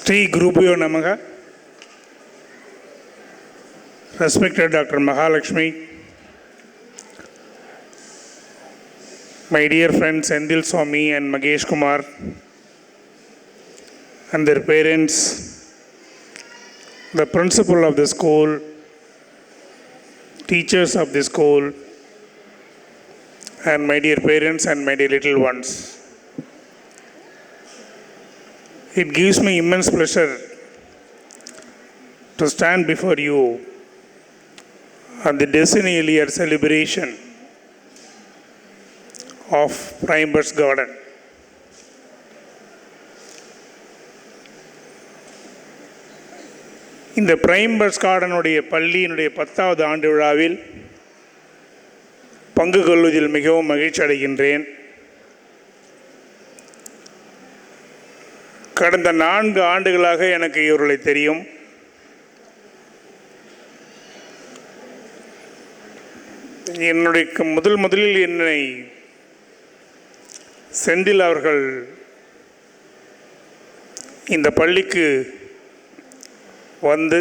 Sri Gurubhyo Namaha. Respected Dr. Mahalakshmi, my dear friends Sendil Swami and Magesh Kumar and their parents, the principal of the school, teachers of the school, and my dear parents and my dear little ones. It gives me immense pleasure to stand before you on the decennial year celebration of Prime Buds Garden. இந்த prime birds கார்டனுடைய பள்ளியினுடைய 10வது ஆண்டு விழாவில் பங்கு கொள்வதில் மிகவும் மகிழ்ச்சி அடைகின்றேன். கடந்த 4 ஆண்டுகளாக எனக்கு இவர்களை தெரியும். என்னுடைய முதலில் என்னை செந்தில் அவர்கள் இந்த பள்ளிக்கு வந்து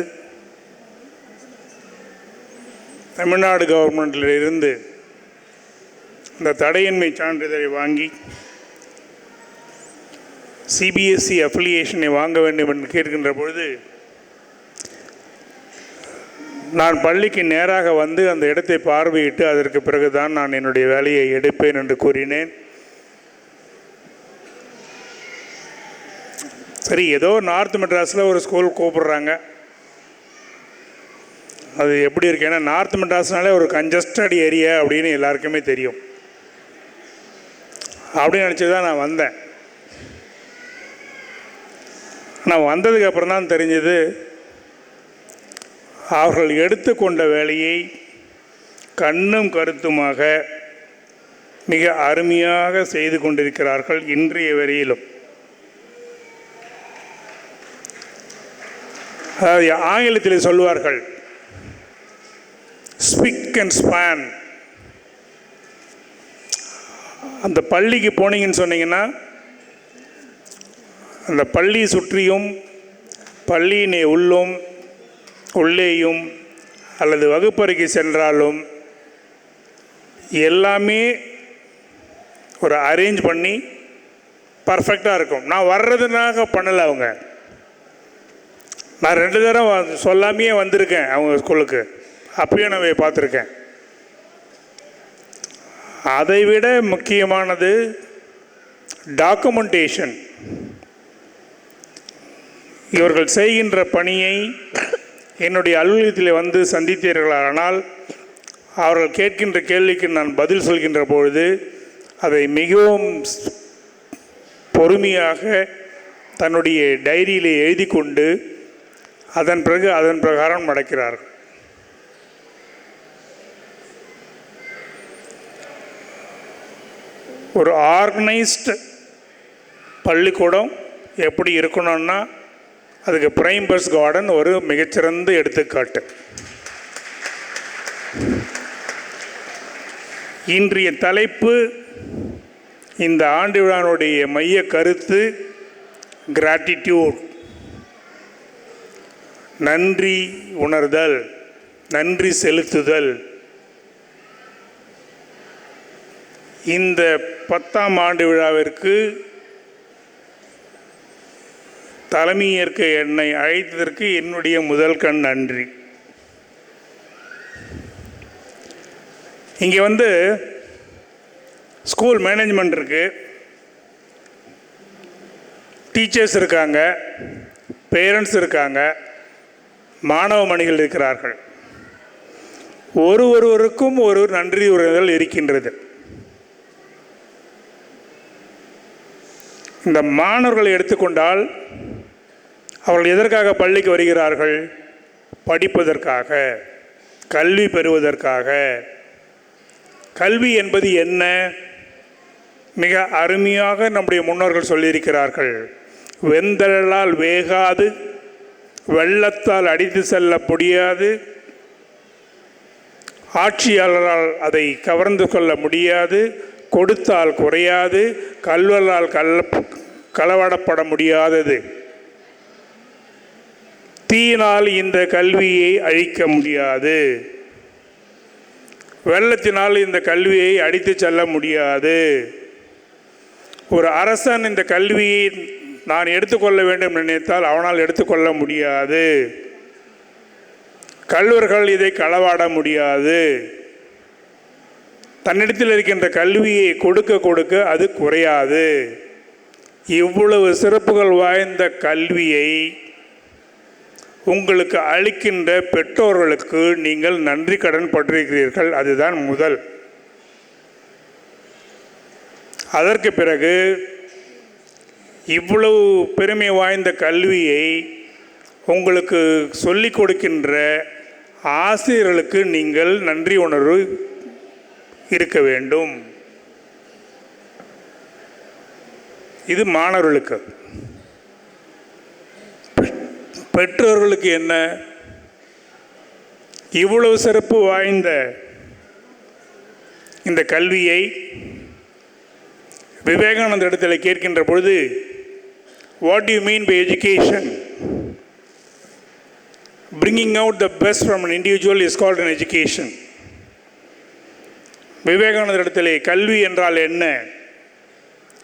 தமிழ்நாடு கவர்மெண்டில் இருந்து இந்த தடையின்மை சான்றிதழை வாங்கி சிபிஎஸ்இ அஃபிலியேஷனை வாங்க வேண்டும் என்று கேட்கின்ற பொழுது நான் பள்ளிக்கு நேராக வந்து அந்த இடத்தை பார்வையிட்டு அதற்கு பிறகுதான் நான் என்னுடைய வேலையை எடுப்பேன் என்று கூறினேன். சரி, ஏதோ நார்த் மெட்ராஸில் ஒரு ஸ்கூல் கூப்பிடுறாங்க, அது எப்படி இருக்கு? ஏன்னா நார்த் மெட்ராஸ்னாலே ஒரு கன்ஜஸ்டட் ஏரியா அப்படின்னு எல்லாருக்குமே தெரியும். அப்படின்னு நினச்சி தான் நான் வந்தேன். நான் வந்ததுக்கு அப்புறம் தான் தெரிஞ்சது, அவர்கள் எடுத்துக்கொண்ட வேலையை கண்ணும் கருத்துமாக மிக அருமையாக செய்து கொண்டிருக்கிறார்கள் இன்றைய வரையிலும். அதாவது ஆங்கிலத்தில் சொல்வார்கள் ஸ்பிக் அண்ட் ஸ்பான். அந்த பள்ளிக்கு போனீங்கன்னு சொன்னீங்கன்னா அந்த பள்ளி சுற்றியும் பள்ளியினை உள்ளேயும் அல்லது வகுப்பறைக்கு சென்றாலும் எல்லாமே ஒரு அரேஞ்ச் பண்ணி பர்ஃபெக்டாக இருக்கும். நான் வர்றதுனாக பண்ணலை அவங்க. நான் 2 தடவை சொல்லாமையே வந்திருக்கேன் அவங்க ஸ்கூலுக்கு. அப்பயும் நான் பார்த்துருக்கேன். அதைவிட முக்கியமானது டாக்குமெண்டேஷன். இவர்கள் செய்கின்ற பணியை என்னுடைய அலுவலகத்தில் வந்து சந்தித்தீர்களானால் அவர்கள் கேட்கின்ற கேள்விக்கு நான் பதில் சொல்கின்ற பொழுது அதை மிகவும் பொறுமையாக தன்னுடைய டைரியிலே எழுதி கொண்டு அதன் பிரகாரம் நடக்கிறார்கள். ஒரு ஆர்கனைஸ்டு பள்ளிக்கூடம் எப்படி இருக்கணும்னா அதுக்கு பிரைம் பர்ட்ஸ் கார்டன் ஒரு மிகச்சிறந்த எடுத்துக்காட்டு. இன்றைய தலைப்பு, இந்த ஆண்டு விழாவுடைய மைய கருத்து கிராட்டிடியூட், நன்றி உணர்தல், நன்றி செலுத்துதல். இந்த 10ஆம் ஆண்டு விழாவிற்கு தலைமை ஏற்க என்னை அழைத்ததற்கு என்னுடைய முதல் கண் நன்றி. இங்கே வந்து ஸ்கூல் மேனேஜ்மெண்ட் இருக்குது, டீச்சர்ஸ் இருக்காங்க, பேரண்ட்ஸ் இருக்காங்க, மாணவ மணிகள் இருக்கிறார்கள். ஒருவருக்கும் ஒரு நன்றி உரையாடல் இருக்கின்றது. இந்த மாணவர்களை எடுத்துக்கொண்டால் அவர்கள் எதற்காக பள்ளிக்கு வருகிறார்கள்? படிப்பதற்காக, கல்வி பெறுவதற்காக. கல்வி என்பது என்ன? மிக அருமையாக நம்முடைய முன்னோர்கள் சொல்லியிருக்கிறார்கள். வெந்தழலால் வேகாது, வெள்ளத்தால் அடித்து செல்ல முடியாது, ஆட்சியாளரால் அதை கவர்ந்து கொள்ள முடியாது, கொடுத்தால் குறையாது, கல்வலால் களவாடப்பட முடியாதது. தீயினால் இந்த கல்வியை அழிக்க முடியாது. வெள்ளத்தினால் இந்த கல்வியை அடித்து செல்ல முடியாது. ஒரு அரசன் இந்த கல்வியை நான் எடுத்துக்கொள்ள வேண்டும் நினைத்தால் அவனால் எடுத்துக்கொள்ள முடியாது. கள்வர்கள் இதை களவாட முடியாது. தன்னிடத்தில் இருக்கின்ற கல்வியை கொடுக்க கொடுக்க அது குறையாது. இவ்வளவு சிறப்புகள் வாய்ந்த கல்வியை உங்களுக்கு அளிக்கின்ற பெற்றோர்களுக்கு நீங்கள் நன்றி கடன் பட்டிருக்கிறீர்கள். அதுதான் முதல். அதற்கு பிறகு இவ்வளவு பெருமை வாய்ந்த கல்வியை உங்களுக்கு சொல்லிக் கொடுக்கின்ற ஆசிரியர்களுக்கு நீங்கள் நன்றி உணர்வு இருக்க வேண்டும். இது மாணவர்களுக்கு. பெற்றோர்களுக்கு என்ன? இவ்வளவு சிறப்பு வாய்ந்த இந்த கல்வியை விவேகானந்த இடத்தில் கேட்கின்ற பொழுது, what you mean by education? Bringing out the best from an individual is called an education. Vivekananda இடத்திலே கல்வி என்றால் என்ன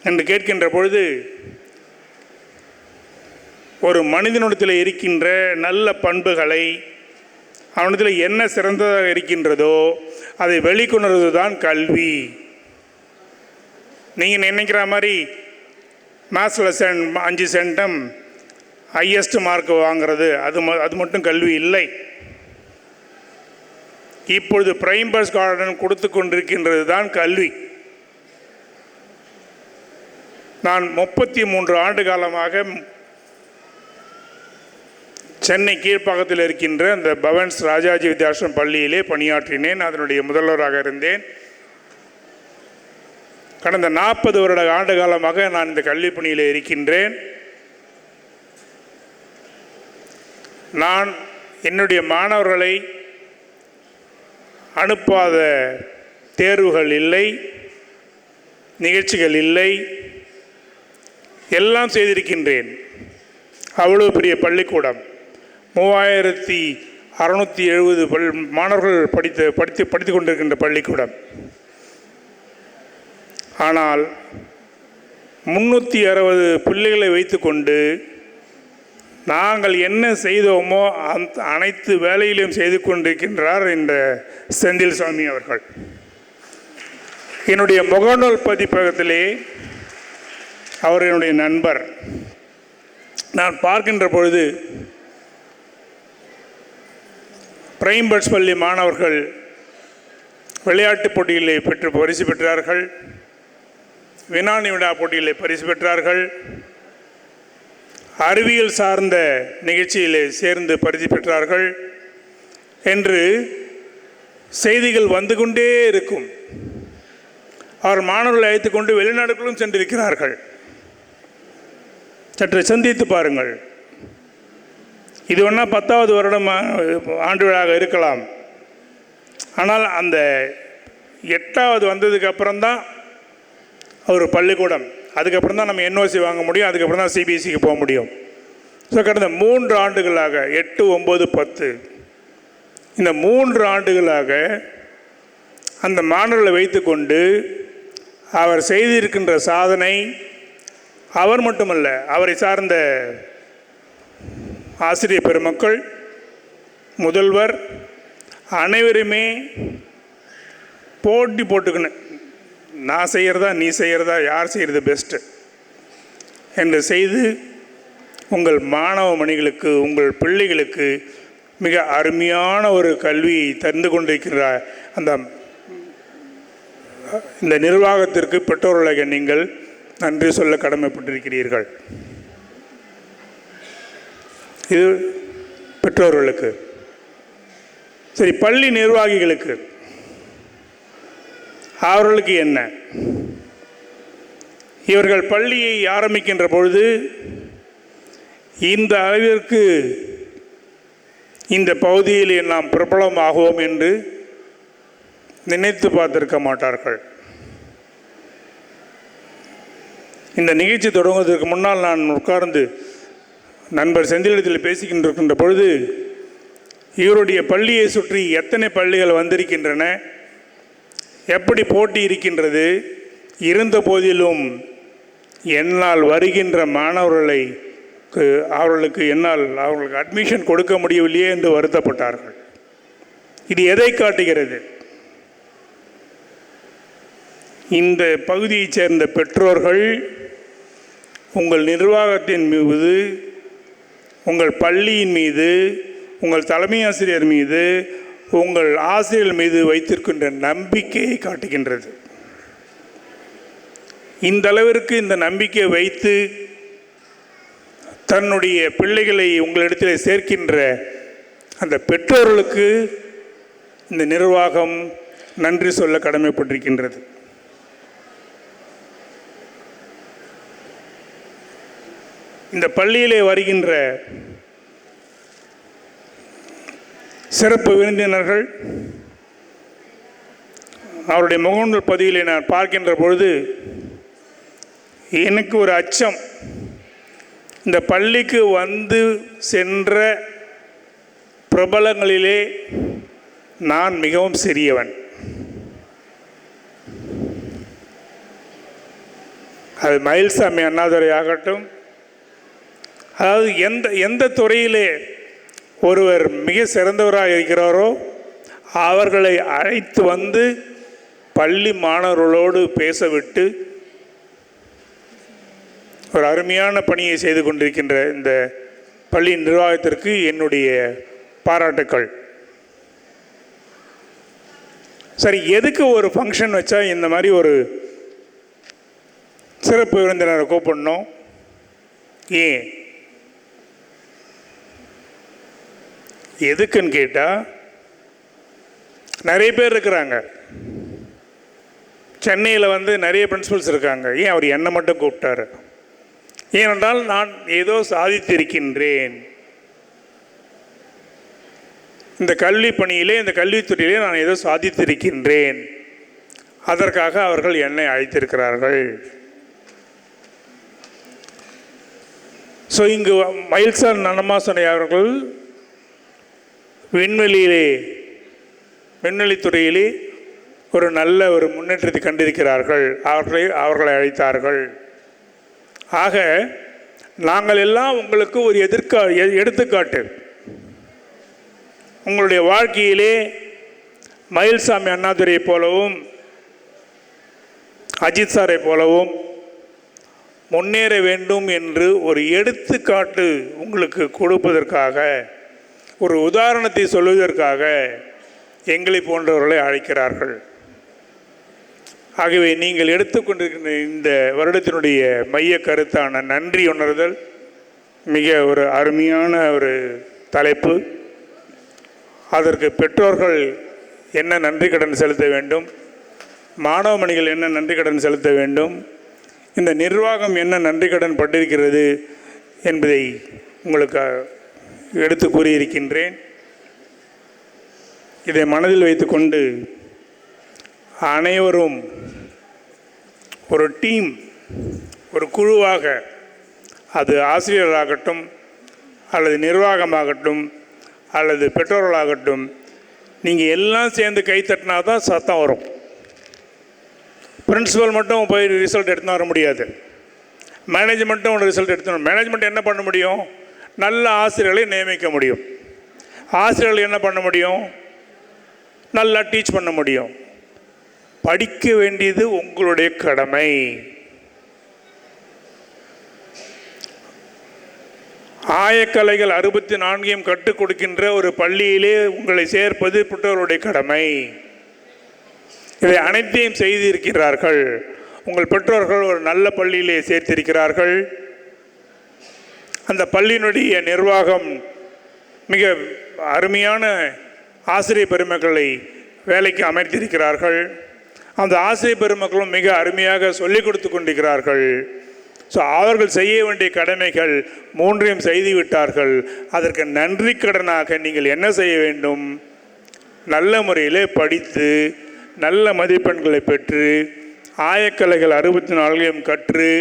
என்று கேட்கின்ற பொழுது, ஒரு மனிதனிடத்தில் இருக்கின்ற நல்ல பண்புகளை, அவனிடத்தில் என்ன சிறந்ததாக இருக்கின்றதோ அதை வெளிக்கொணர்வது தான் கல்வி. நீங்கள் நினைக்கிற மாதிரி மேத்ஸில் 5 சென்டம் ஹையஸ்ட் மார்க் வாங்கிறது அது மட்டும் கல்வி இல்லை. இப்பொழுது பிரைம்பஸ் கார்டன் கொடுத்து கொண்டிருக்கின்றது தான் கல்வி. நான் 33 ஆண்டு காலமாக சென்னை கீழ்ப்பாக்கத்தில் இருக்கின்ற அந்த பவன்ஸ் ராஜாஜி வித்யாசிரம் பள்ளியிலே பணியாற்றினேன். அதனுடைய முதல்வராக இருந்தேன். கடந்த 40 வருட ஆண்டு காலமாக நான் இந்த கல்வி பணியில் இருக்கின்றேன். நான் என்னுடைய மாணவர்களை அனுப்பாத தேர்வுகள் இல்லை, நிகழ்ச்சிகள் இல்லை, எல்லாம் செய்திருக்கின்றேன். அவ்வளோ பெரிய பள்ளிக்கூடம், 3670 மாணவர்கள் படித்து கொண்டிருக்கின்ற பள்ளிக்கூடம். ஆனால் 360 பிள்ளைகளை வைத்துக்கொண்டு நாங்கள் என்ன செய்தோமோ அந்த அனைத்து வேலையிலும் செய்து கொண்டிருக்கின்றார் இந்த செந்தில் சாமி அவர்கள். என்னுடைய முகநூல் பதிப்பகத்திலே அவர் என்னுடைய நண்பர். நான் பார்க்கின்ற பொழுது பிரைம்பர்ஸ் பள்ளி மாணவர்கள் விளையாட்டுப் போட்டியிலே பரிசு பெற்றார்கள், வினாடி வினா போட்டியிலே பரிசு பெற்றார்கள், அறிவியல் சார்ந்த நிகழ்ச்சியிலே சேர்ந்து பரிசு பெற்றார்கள் என்று செய்திகள் வந்து கொண்டே இருக்கும். அவர் மாணவர்களை அழைத்துக் கொண்டு வெளிநாடுகளும் சென்றிருக்கிறார்கள். சற்று சிந்தித்து பாருங்கள். இது ஒன்றா 10வது வருடம் ஆண்டு விழாவாக இருக்கலாம். ஆனால் அந்த 8வது வந்ததுக்கு அப்புறம்தான் ஒரு பள்ளிக்கூடம், அதுக்கப்புறம் தான் நம்ம என்ஓசி வாங்க முடியும், அதுக்கப்புறம் தான் சிபிஎஸ்சிக்கு போக முடியும். ஸோ கடந்த 3 ஆண்டுகளாக 8, 9, 10 இந்த 3 ஆண்டுகளாக அந்த மாணவர்களை வைத்துக்கொண்டு அவர் செய்திருக்கின்ற சாதனை, அவர் மட்டுமல்ல, அவரை சார்ந்த ஆசிரியர் பெருமக்கள், முதல்வர் அனைவருமே போட்டி போட்டுக்கணும், நான் செய்கிறதா நீ செய்கிறதா, யார் செய்கிறது பெஸ்ட்டு என்று செய்து உங்கள் மாணவ மணிகளுக்கு, உங்கள் பிள்ளைகளுக்கு மிக அருமையான ஒரு கல்வியை தந்து கொண்டிருக்கிற இந்த நிர்வாகத்திற்கு பெற்றோர்களாக நீங்கள் நன்றி சொல்ல கடமைப்பட்டிருக்கிறீர்கள். இது பெற்றோர்களுக்கு. சரி, பள்ளி நிர்வாகிகளுக்கு அவர்களுக்கு என்ன? இவர்கள் பள்ளியை ஆரம்பிக்கின்ற பொழுது இந்த அளவிற்கு இந்த பகுதியில் நாம் பிரபலமாகுவோம் என்று நினைத்து பார்த்திருக்க மாட்டார்கள். இந்த நிகழ்ச்சி தொடங்குவதற்கு முன்னால் நான் உட்கார்ந்து நண்பர் செந்திலிடத்தில் பேசிக்கின்றிருக்கின்ற பொழுது இவருடைய பள்ளியை சுற்றி எத்தனை பள்ளிகள் வந்திருக்கின்றன, எப்படி போட்டி இருக்கின்றது, இருந்த போதிலும் என்னால் வருகின்ற அவர்களுக்கு என்னால் அவர்களுக்கு அட்மிஷன் கொடுக்க முடியவில்லையே என்று வருத்தப்பட்டார்கள். இது எதை காட்டுகிறது? இந்த பகுதியைச் சேர்ந்த பெற்றோர்கள் உங்கள் நிர்வாகத்தின் மீது, உங்கள் பள்ளியின் மீது, உங்கள் தலைமை ஆசிரியர் மீது, உங்கள் ஆசிரியர் மீது வைத்திருக்கின்ற நம்பிக்கையை காட்டுகின்றது. இந்த அளவிற்கு இந்த நம்பிக்கை வைத்து தன்னுடைய பிள்ளைகளை உங்களிடத்தில் சேர்க்கின்ற அந்த பெற்றோர்களுக்கு இந்த நிர்வாகம் நன்றி சொல்ல கடமைப்பட்டிருக்கின்றது. இந்த பள்ளியிலே வருகின்ற சிறப்பு விருந்தினர்கள் அவருடைய முகநூல் பதிவிலே நான் பார்க்கின்ற பொழுது எனக்கு ஒரு அச்சம். இந்த பள்ளிக்கு வந்து சென்ற பிரபலங்களிலே நான் மிகவும் சிறியவன். அது மயில்சாமி அண்ணாதுரை ஆகட்டும், அதாவது எந்த துறையிலே ஒருவர் மிக சிறந்தவராக இருக்கிறாரோ அவர்களை அழைத்து வந்து பள்ளி மாணவர்களோடு பேசவிட்டு ஒரு அருமையான பணியை செய்து கொண்டிருக்கின்ற இந்த பள்ளி நிர்வாகத்திற்கு என்னுடைய பாராட்டுக்கள். சரி, எதுக்கு ஒரு ஃபங்க்ஷன் வச்சா இந்த மாதிரி ஒரு சிறப்பு விருந்தினரை கூப்பிடணும்? ஏன் எதுக்குன்னு கேட்டால், நிறைய பேர் இருக்கிறாங்க சென்னையில் வந்து நிறைய பிரின்சிபல்ஸ் இருக்காங்க. ஏன் அவர் என்னை மட்டும் கூப்பிட்டாரு? ஏனென்றால் நான் ஏதோ சாதித்திருக்கின்றேன், இந்த கல்வி பணியிலே, இந்த கல்வித்துறையிலே நான் ஏதோ சாதித்திருக்கின்றேன், அதற்காக அவர்கள் என்னை அழைத்திருக்கிறார்கள். ஸோ இங்கு மயில்சாமி அண்ணாதுரை அவர்கள் விண்வெளித்துறையிலே ஒரு நல்ல ஒரு முன்னேற்றத்தை கண்டிருக்கிறார்கள். அவர்களை அழைத்தார்கள். ஆக நாங்கள் எல்லாம் உங்களுக்கு ஒரு எடுத்துக்காட்டு. உங்களுடைய வாழ்க்கையிலே மயில்சாமி அண்ணாதுரை போலவும் அஜித் சாரை போலவும் முன்னேற வேண்டும் என்று ஒரு எடுத்துக்காட்டு உங்களுக்கு கொடுப்பதற்காக, ஒரு உதாரணத்தை சொல்வதற்காக எங்களை போன்றவர்களை அழைக்கிறார்கள். ஆகவே நீங்கள் எடுத்துக்கொண்டிருக்கின்ற இந்த வருடத்தினுடைய மைய கருத்தான நன்றி உணர்தல் மிக ஒரு அருமையான ஒரு தலைப்பு. அதற்கு பெற்றோர்கள் என்ன நன்றி கடன் செலுத்த வேண்டும், மாணவ மணிகள் என்ன நன்றி கடன் செலுத்த வேண்டும், இந்த நிர்வாகம் என்ன நன்றி கடன் பட்டிருக்கிறது என்பதை உங்களுக்கு எடுத்து கூறியிருக்கின்றேன். இதை மனதில் வைத்துக்கொண்டு அனைவரும் ஒரு டீம், ஒரு குழுவாக, அது ஆசிரியர்களாகட்டும் அல்லது நிர்வாகமாகட்டும் அல்லது பெற்றோர்களாகட்டும், நீங்கள் எல்லாம் சேர்ந்து கை தட்டினா தான் சத்தம் வரும். பிரின்சிபல் மட்டும் போய் ரிசல்ட் எடுத்துன்னு வர முடியாது. மேனேஜ்மெண்ட்டும் ஒரு ரிசல்ட் எடுத்துன்னு, மேனேஜ்மெண்ட் என்ன பண்ண முடியும்? நல்ல ஆசிரியர்களை நியமிக்க முடியும். ஆசிரியர்கள் என்ன பண்ண முடியும்? நல்லா டீச் பண்ண முடியும். படிக்க வேண்டியது உங்களுடைய கடமை. ஆயக்கலைகள் 64 கற்றுக் கொடுக்கின்ற ஒரு பள்ளியிலே உங்களை சேர்ப்பது பெற்றோருடைய கடமை. இவை அனைத்தையும் செய்திருக்கிறார்கள். உங்கள் பெற்றோர்கள் ஒரு நல்ல பள்ளியிலே சேர்த்திருக்கிறார்கள். அந்த பள்ளியினுடைய நிர்வாகம் மிக அருமையான ஆசிரியர் பெருமக்களை வேலைக்கு அமைத்திருக்கிறார்கள். அந்த ஆசிரியர் பெருமக்களும் மிக அருமையாக சொல்லிக் கொடுத்து கொண்டிருக்கிறார்கள். ஸோ அவர்கள் செய்ய வேண்டிய கடமைகள் 3ஐயும் செய்துவிட்டார்கள். அதற்கு நன்றி கடனாக நீங்கள் என்ன செய்ய வேண்டும்? நல்ல முறையில் படித்து நல்ல மதிப்பெண்களை பெற்று ஆயக்கலைகள் 64ஐயும் கற்று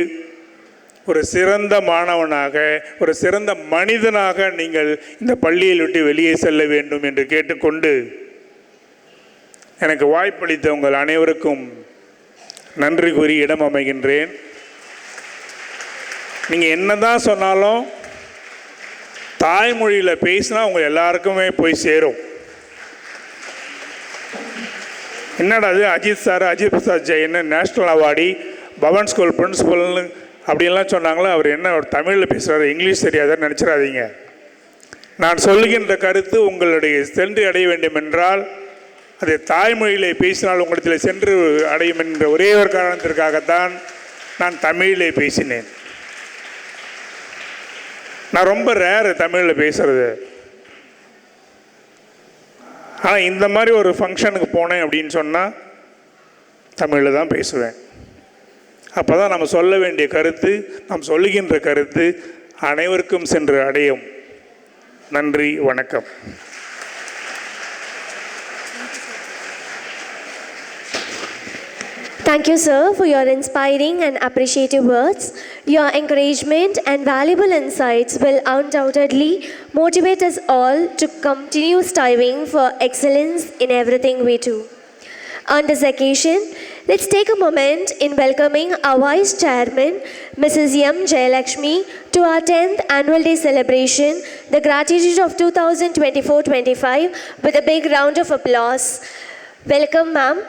ஒரு சிறந்த மாணவனாக, ஒரு சிறந்த மனிதனாக நீங்கள் இந்த பள்ளியை விட்டு வெளியே செல்ல வேண்டும் என்று கேட்டுக்கொண்டு, எனக்கு வாய்ப்பளித்த உங்கள் அனைவருக்கும் நன்றி கூறி இடம் அமைகின்றேன். நீங்கள் என்னதான் சொன்னாலும் தாய்மொழியில் பேசினா உங்கள் எல்லாருக்குமே போய் சேரும். என்னடா அது Ajith sir, Ajith Prasad Jain national awardee, Pavan school பிரின்சிபல்னு அப்படின்லாம் சொன்னாங்களோ, அவர் என்ன தமிழில் பேசுகிறாரு, இங்கிலீஷ் தெரியாதுன்னு நினச்சிடாதீங்க. நான் சொல்லுகின்ற கருத்து உங்களுடைய சென்று அடைய வேண்டும் என்றால் அதை தாய்மொழியிலே பேசினால் உங்களிடத்தில் சென்று அடையும் என்ற ஒரே ஒரு காரணத்திற்காகத்தான் நான் தமிழிலே பேசினேன். நான் ரொம்ப ரேர் தமிழில் பேசுகிறது. ஆனால் இந்த மாதிரி ஒரு ஃபங்க்ஷனுக்கு போனேன் அப்படின்னு சொன்னால் தமிழில் தான் பேசுவேன். அப்போ தான் நம்ம சொல்ல வேண்டிய கருத்து, நாம் சொல்லுகின்ற கருத்து அனைவருக்கும் சென்று அடையும். நன்றி, வணக்கம். Thank you, sir, for your inspiring and appreciative words. Your encouragement and valuable insights will undoubtedly motivate us all to continue striving for excellence in everything we do. On this occasion, let's take a moment in welcoming our Vice Chairman, Mrs. M. Jayalakshmi, to our 10th Annual Day celebration, the Gratitude of 2024-25, with a big round of applause. Welcome, ma'am.